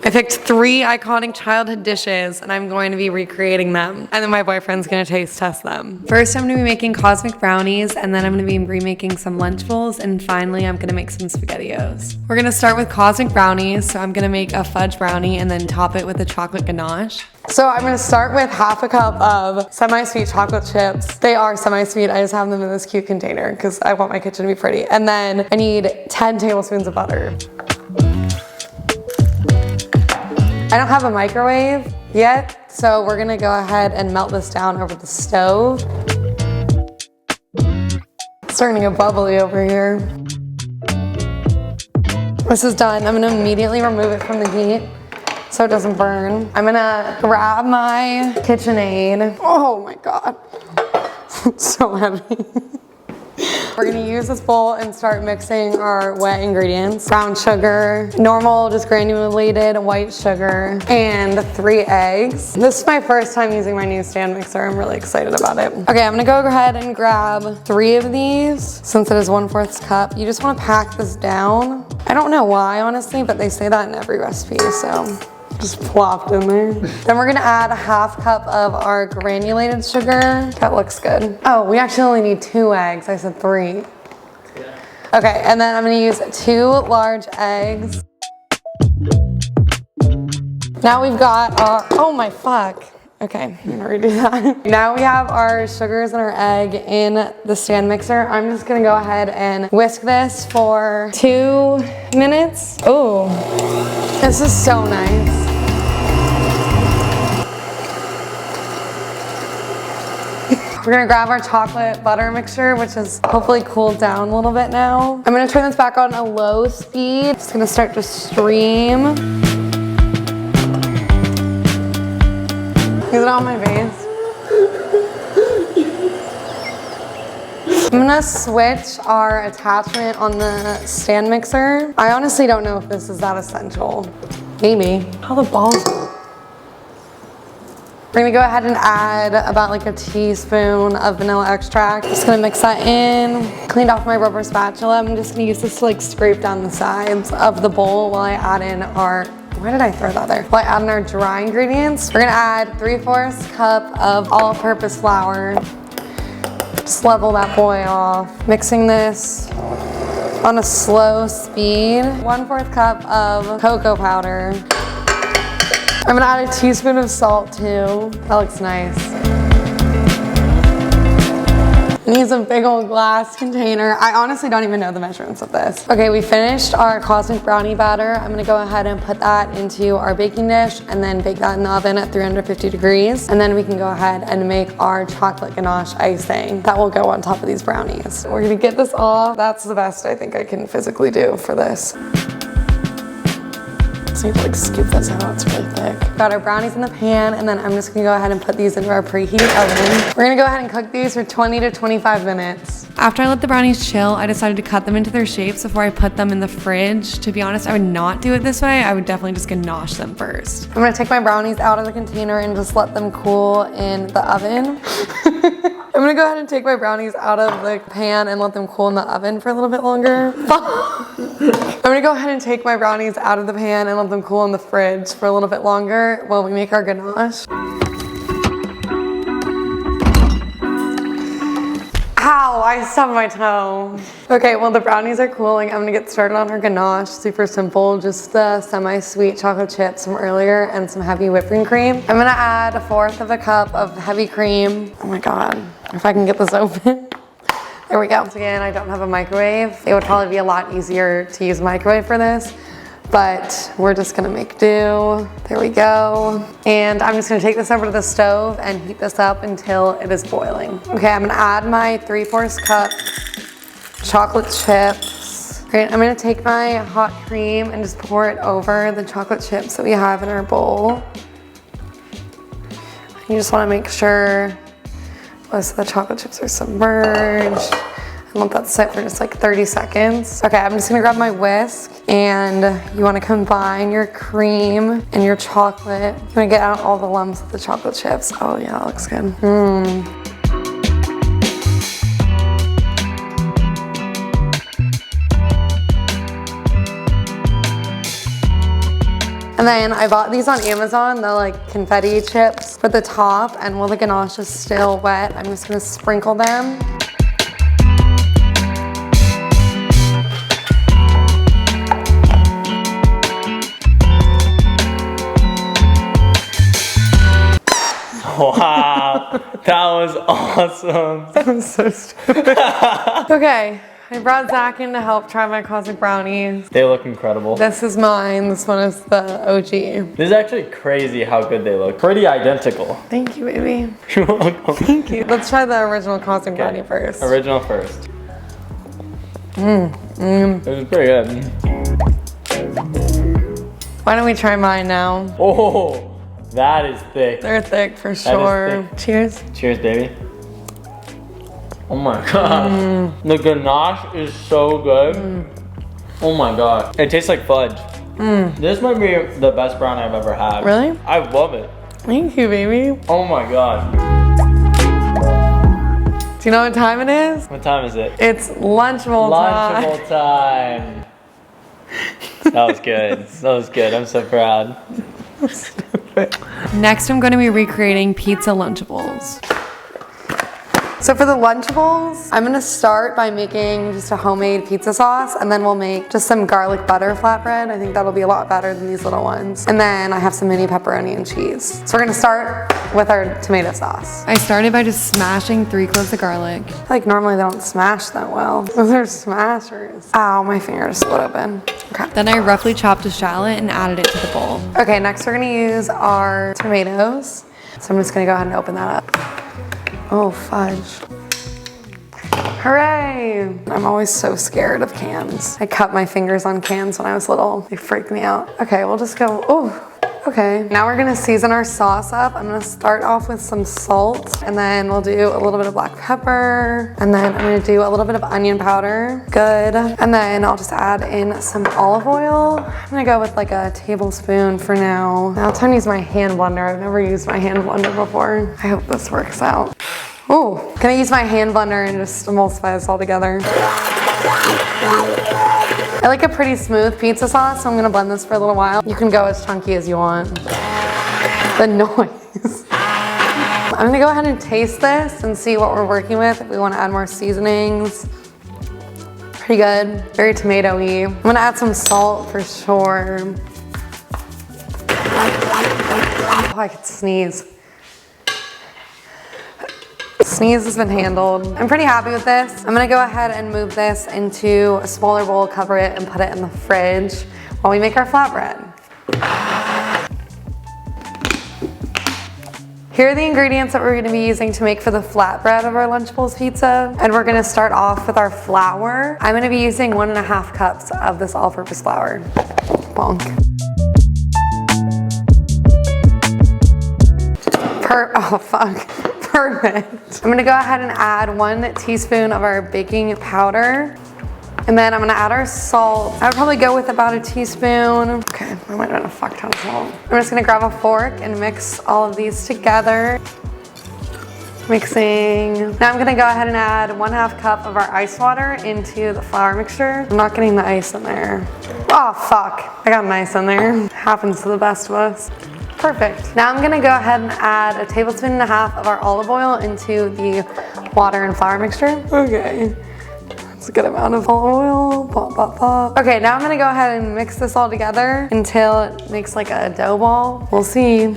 I picked 3 iconic childhood dishes and I'm going to be recreating them. And then my boyfriend's gonna taste test them. First, I'm gonna be making cosmic brownies, and then I'm gonna be remaking some lunchables, and finally I'm gonna make some spaghettiOs. We're gonna start with cosmic brownies. So I'm gonna make a fudge brownie and then top it with a chocolate ganache. So I'm gonna start with half a cup of semi-sweet chocolate chips. They are semi-sweet, I just have them in this cute container because I want my kitchen to be pretty. And then I need 10 tablespoons of butter. I don't have a microwave yet, so we're gonna go ahead and melt this down over the stove. It's starting to get bubbly over here. This is done. I'm gonna immediately remove it from the heat so it doesn't burn. I'm gonna grab my KitchenAid. Oh my God, it's so heavy. We're gonna use this bowl and start mixing our wet ingredients. Brown sugar, normal, just granulated white sugar, and 3 eggs. This is my first time using my new stand mixer. I'm really excited about it. Okay, I'm gonna go ahead and grab 3 of these since it is 1/4 cup. You just wanna pack this down. I don't know why, honestly, but they say that in every recipe, so just plopped in there. Then we're gonna add a half cup of our granulated sugar. That looks good. Oh, we actually only need 2 eggs. I said 3. Yeah. Okay, and then I'm gonna use 2 large eggs. Now we've got our, oh my fuck. Okay, I'm gonna redo that. Now we have our sugars and our egg in the stand mixer. I'm just gonna go ahead and whisk this for 2 minutes. Oh, this is so nice. We're gonna grab our chocolate butter mixture, which is hopefully cooled down a little bit now. I'm gonna turn this back on a low speed. It's gonna start to stream. Is it on my face? I'm gonna switch our attachment on the stand mixer. I honestly don't know if this is that essential. Maybe. How the balls. We're gonna go ahead and add about like a teaspoon of vanilla extract. Just gonna mix that in. Cleaned off my rubber spatula. I'm just gonna use this to like scrape down the sides of the bowl while I add in our, why did I throw that there? While I add in our dry ingredients. We're gonna add 3/4 cup of all-purpose flour. Just level that boy off. Mixing this on a slow speed. 1/4 cup of cocoa powder. I'm gonna add a teaspoon of salt too. That looks nice. I use a big old glass container. I honestly don't even know the measurements of this. Okay, we finished our cosmic brownie batter. I'm gonna go ahead and put that into our baking dish and then bake that in the oven at 350 degrees. And then we can go ahead and make our chocolate ganache icing that will go on top of these brownies. We're gonna get this off. That's the best I think I can physically do for this. I need to like scoop this out, it's really thick. Got our brownies in the pan, and then I'm just gonna go ahead and put these into our preheated oven. We're gonna go ahead and cook these for 20 to 25 minutes. After I let the brownies chill, I decided to cut them into their shapes before I put them in the fridge. To be honest, I would not do it this way. I would definitely just ganache them first. I'm gonna take my brownies out of the container and just let them cool in the oven. I'm gonna go ahead and take my brownies out of the pan and let them cool in the oven for a little bit longer. I'm gonna go ahead and take my brownies out of the pan and let them cool in the fridge for a little bit longer while we make our ganache. Ow, I stubbed my toe. Okay, well the brownies are cooling. I'm gonna get started on our ganache. Super simple, just the semi-sweet chocolate chips from earlier and some heavy whipping cream. I'm gonna add 1/4 of a cup of heavy cream. Oh my God, if I can get this open. There we go. Once again, I don't have a microwave. It would probably be a lot easier to use a microwave for this, but we're just gonna make do. There we go. And I'm just gonna take this over to the stove and heat this up until it is boiling. Okay, I'm gonna add my 3/4 cup chocolate chips. Great, I'm gonna take my hot cream and just pour it over the chocolate chips that we have in our bowl. You just wanna make sure most of the chocolate chips are submerged. I let that sit for just like 30 seconds. Okay, I'm just gonna grab my whisk, and you wanna combine your cream and your chocolate. You wanna get out all the lumps of the chocolate chips. Oh yeah, that looks good. And then I bought these on Amazon, the like confetti chips with the top, and while the ganache is still wet, I'm just gonna sprinkle them. Wow, that was awesome. I'm so stupid. Okay, I brought Zach in to help try my classic brownies. They look incredible. This is mine, this one is the OG. This is actually crazy how good they look. Pretty identical. Thank you, baby. You're welcome. Thank you. Let's try the original classic brownie first. Original first. It was pretty good. Why don't we try mine now? Oh, that is thick. They're thick for sure. thick. Cheers. Cheers, baby. Oh my god. The ganache is so good. Oh my god. It tastes like fudge. This might be the best brownie I've ever had. Really? I love it. Thank you, baby. Oh my god. Do you know what time it is? What time is it? It's Lunchable time. Lunchable time. That was good. That was good. I'm so proud. Next, I'm going to be recreating pizza Lunchables. So for the Lunchables, I'm gonna start by making just a homemade pizza sauce, and then we'll make just some garlic butter flatbread. I think that'll be a lot better than these little ones. And then I have some mini pepperoni and cheese. So we're gonna start with our tomato sauce. I started by just smashing 3 cloves of garlic. I feel like normally they don't smash that well. Those are smashers. Ow, my finger just split open. Okay. Then I roughly chopped a shallot and added it to the bowl. Okay, next we're gonna use our tomatoes. So I'm just gonna go ahead and open that up. Oh, fudge. Hooray! I'm always so scared of cans. I cut my fingers on cans when I was little. They freaked me out. Okay, we'll just go, oh, okay. Now we're gonna season our sauce up. I'm gonna start off with some salt, and then we'll do a little bit of black pepper, and then I'm gonna do a little bit of onion powder. Good. And then I'll just add in some olive oil. I'm gonna go with like a tablespoon for now. Now I'll try to use my hand blender. I've never used my hand blender before. I hope this works out. Oh, can I use my hand blender and just emulsify this all together? I like a pretty smooth pizza sauce, so I'm gonna blend this for a little while. You can go as chunky as you want. The noise. I'm gonna go ahead and taste this and see what we're working with, if we wanna add more seasonings. Pretty good, very tomato-y. I'm gonna add some salt for sure. Oh, I could sneeze. Sneeze has been handled. I'm pretty happy with this. I'm gonna go ahead and move this into a smaller bowl, cover it, and put it in the fridge while we make our flatbread. Here are the ingredients that we're gonna be using to make for the flatbread of our Lunchables pizza. And we're gonna start off with our flour. I'm gonna be using 1.5 cups of this all-purpose flour. Bonk. Oh, fuck. Perfect. I'm gonna go ahead and add 1 teaspoon of our baking powder. And then I'm gonna add our salt. I would probably go with about a teaspoon. Okay, I might add a fuck ton of salt. I'm just gonna grab a fork and mix all of these together. Mixing. Now I'm gonna go ahead and add 1/2 cup of our ice water into the flour mixture. I'm not getting the ice in there. Oh, fuck. I got an ice in there. Happens to the best of us. Perfect. Now I'm gonna go ahead and add 1.5 tablespoons of our olive oil into the water and flour mixture. Okay, that's a good amount of olive oil. Pop, pop, pop. Okay, now I'm gonna go ahead and mix this all together until it makes like a dough ball. We'll see.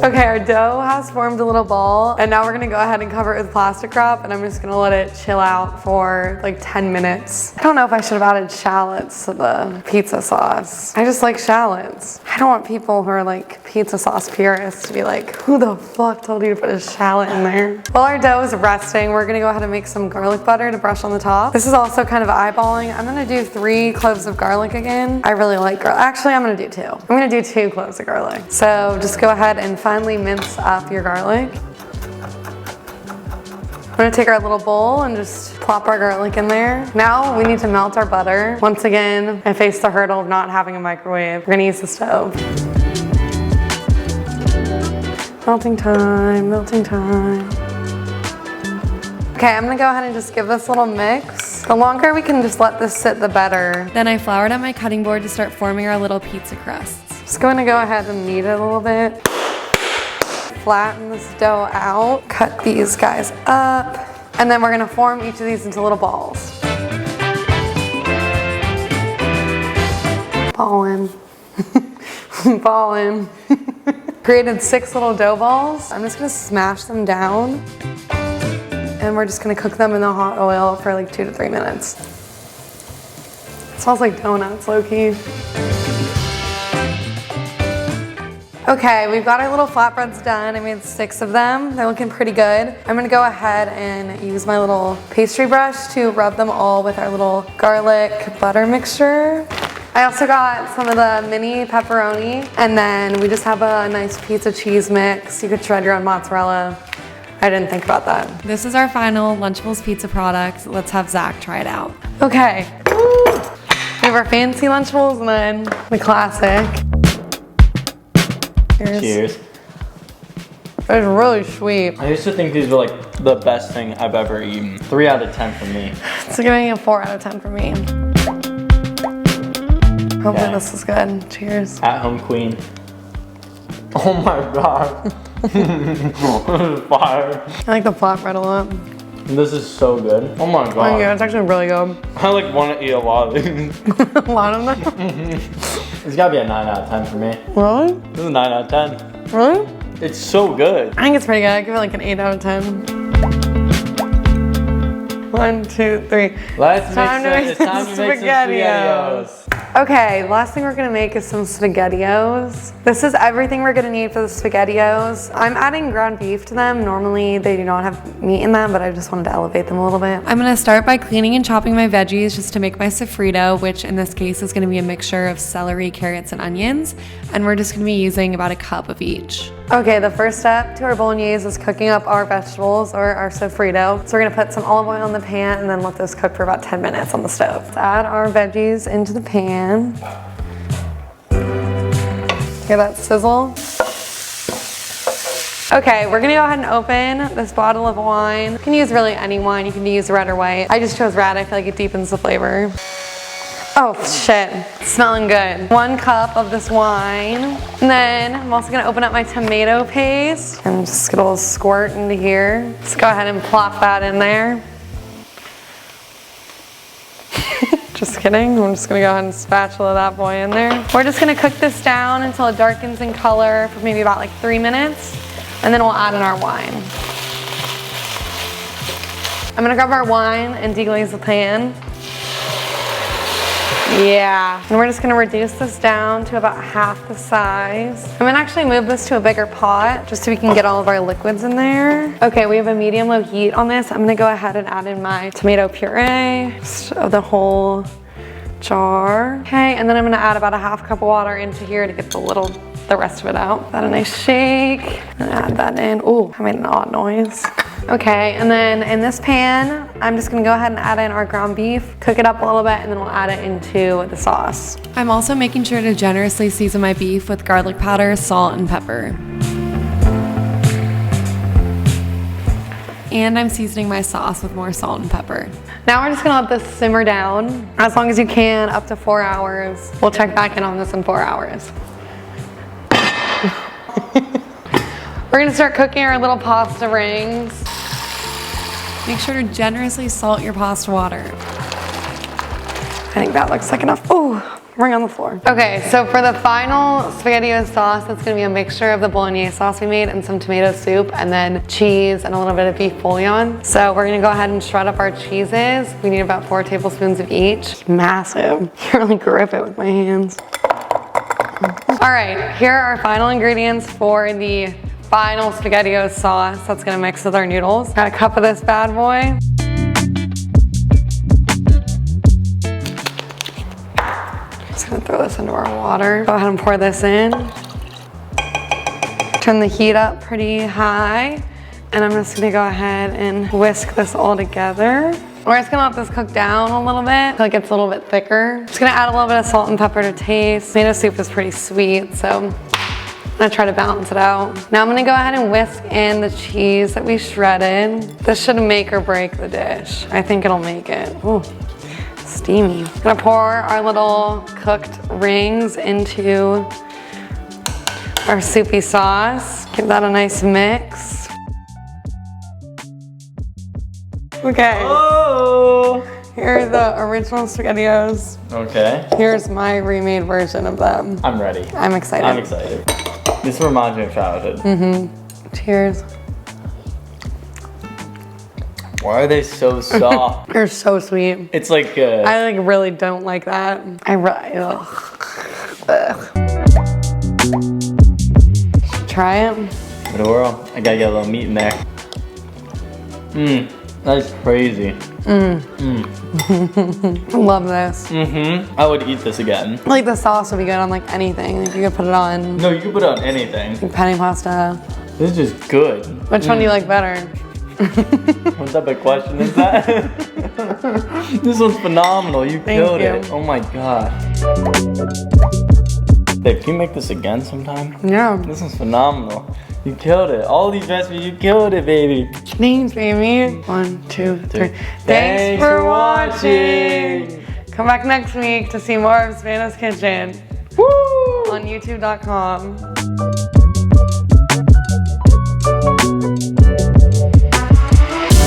Okay, our dough has formed a little ball, and now we're gonna go ahead and cover it with plastic wrap, and I'm just gonna let it chill out for like 10 minutes. I don't know if I should have added shallots to the pizza sauce. I just like shallots. I don't want people who are like pizza sauce purists to be like, who the fuck told you to put a shallot in there? While our dough is resting, we're gonna go ahead and make some garlic butter to brush on the top. This is also kind of eyeballing. I'm gonna do 3 cloves of garlic again. I really like garlic. Actually, I'm gonna do 2. I'm gonna do 2 cloves of garlic. So just go ahead and finely mince up your garlic. I'm gonna take our little bowl and just plop our garlic in there. Now we need to melt our butter. Once again, I faced the hurdle of not having a microwave. We're gonna use the stove. Melting time, melting time. Okay, I'm gonna go ahead and just give this a little mix. The longer we can just let this sit, the better. Then I floured out my cutting board to start forming our little pizza crusts. Just going to go ahead and knead it a little bit. Flatten this dough out. Cut these guys up. And then we're gonna form each of these into little balls. Ballin'. Ballin'. Created 6 little dough balls. I'm just gonna smash them down. And we're just gonna cook them in the hot oil for like 2 to 3 minutes. It smells like donuts, low-key. Okay, we've got our little flatbreads done. I made 6 of them. They're looking pretty good. I'm gonna go ahead and use my little pastry brush to rub them all with our little garlic butter mixture. I also got some of the mini pepperoni, and then we just have a nice pizza cheese mix. You could shred your own mozzarella. I didn't think about that. This is our final Lunchables pizza product. Let's have Zach try it out. Okay. Woo. We have our fancy Lunchables and then the classic. Cheers. Cheers. It's really sweet. I used to think these were like the best thing I've ever eaten. 3 out of 10 for me. It's giving a 4 out of 10 for me. Hopefully this is good. Cheers. At home queen. Oh my god. This is fire. I like the flatbread a lot. This is so good. Oh my god. Oh yeah, it's actually really good. I like want to eat a lot of these. A lot of them? It's gotta be a 9 out of 10 for me. Really? This is a 9 out of 10. Really? It's so good. I think it's pretty good. I give it like an 8 out of 10. 1, 2, 3. It's time to make some spaghettiOs. Okay, last thing we're gonna make is some spaghettiOs. This is everything we're gonna need for the spaghettiOs. I'm adding ground beef to them. Normally they do not have meat in them, but I just wanted to elevate them a little bit. I'm gonna start by cleaning and chopping my veggies just to make my sofrito, which in this case is gonna be a mixture of celery, carrots, and onions. And we're just gonna be using about 1 cup of each. Okay, the first step to our bolognese is cooking up our vegetables or our sofrito. So we're gonna put some olive oil in the pan and then let those cook for about 10 minutes on the stove. Let's add our veggies into the pan. Hear that sizzle? Okay, we're gonna go ahead and open this bottle of wine. You can use really any wine, you can use red or white. I just chose red, I feel like it deepens the flavor. Oh shit, it's smelling good. 1 cup of this wine. And then I'm also gonna open up my tomato paste and just get a little squirt into here. Let's go ahead and plop that in there. Just kidding, I'm just gonna go ahead and spatula that boy in there. We're just gonna cook this down until it darkens in color for maybe about like 3 minutes. And then we'll add in our wine. I'm gonna grab our wine and deglaze the pan. Yeah, and we're just gonna reduce this down to about half the size. I'm gonna actually move this to a bigger pot just so we can get all of our liquids in there. Okay, we have a medium-low heat on this. I'm gonna go ahead and add in my tomato puree, just of the whole jar. Okay, and then I'm gonna add about 1/2 cup of water into here to get the rest of it out. Add a nice shake and add that in. Ooh, I made an odd noise. Okay, and then in this pan, I'm just gonna go ahead and add in our ground beef, cook it up a little bit, and then we'll add it into the sauce. I'm also making sure to generously season my beef with garlic powder, salt, and pepper. And I'm seasoning my sauce with more salt and pepper. Now we're just gonna let this simmer down as long as you can, up to 4 hours. We'll check back in on this in 4 hours. We're gonna start cooking our little pasta rings. Make sure to generously salt your pasta water. I think that looks like enough. Ooh, ring on the floor. Okay, so for the final spaghettiOs sauce, it's gonna be a mixture of the bolognese sauce we made and some tomato soup and then cheese and a little bit of beef bouillon. So we're gonna go ahead and shred up our cheeses. We need about 4 tablespoons of each. Massive. I can really grip it with my hands. All right, here are our final ingredients for the final spaghettiOs sauce that's gonna mix with our noodles. Got a cup of this bad boy. Just gonna throw this into our water. Go ahead and pour this in. Turn the heat up pretty high. And I'm just gonna go ahead and whisk this all together. We're just gonna let this cook down a little bit until it gets a little bit thicker. Just gonna add a little bit of salt and pepper to taste. Tomato soup is pretty sweet, so I'm gonna try to balance it out. Now I'm gonna go ahead and whisk in the cheese that we shredded. This should make or break the dish. I think it'll make it. Ooh, steamy. I'm gonna pour our little cooked rings into our soupy sauce. Give that a nice mix. Okay. Oh! Here are the original spaghettiOs. Okay. Here's my remade version of them. I'm ready. I'm excited. I'm excited. This reminds me of childhood. Cheers. Why are they so soft? They're so sweet. It's like I like really don't like that. I really, ugh. Try it. Give it a whirl. I gotta get a little meat in there. Mmm, that's crazy. I love this. I would eat this again. Like the sauce would be good on like anything. Like you could put it on No, you can put it on anything. like penne pasta. This is just good. Which one do you like better? What type of question is that? This one's phenomenal. You killed it. Oh my god. Babe, can you make this again sometime? Yeah. This is phenomenal. You killed it. All these recipes, you killed it, baby. Thanks, baby. 1, 2, 3. Thanks for watching. Come back next week to see more of Savannah's Kitchen. Woo! On YouTube.com.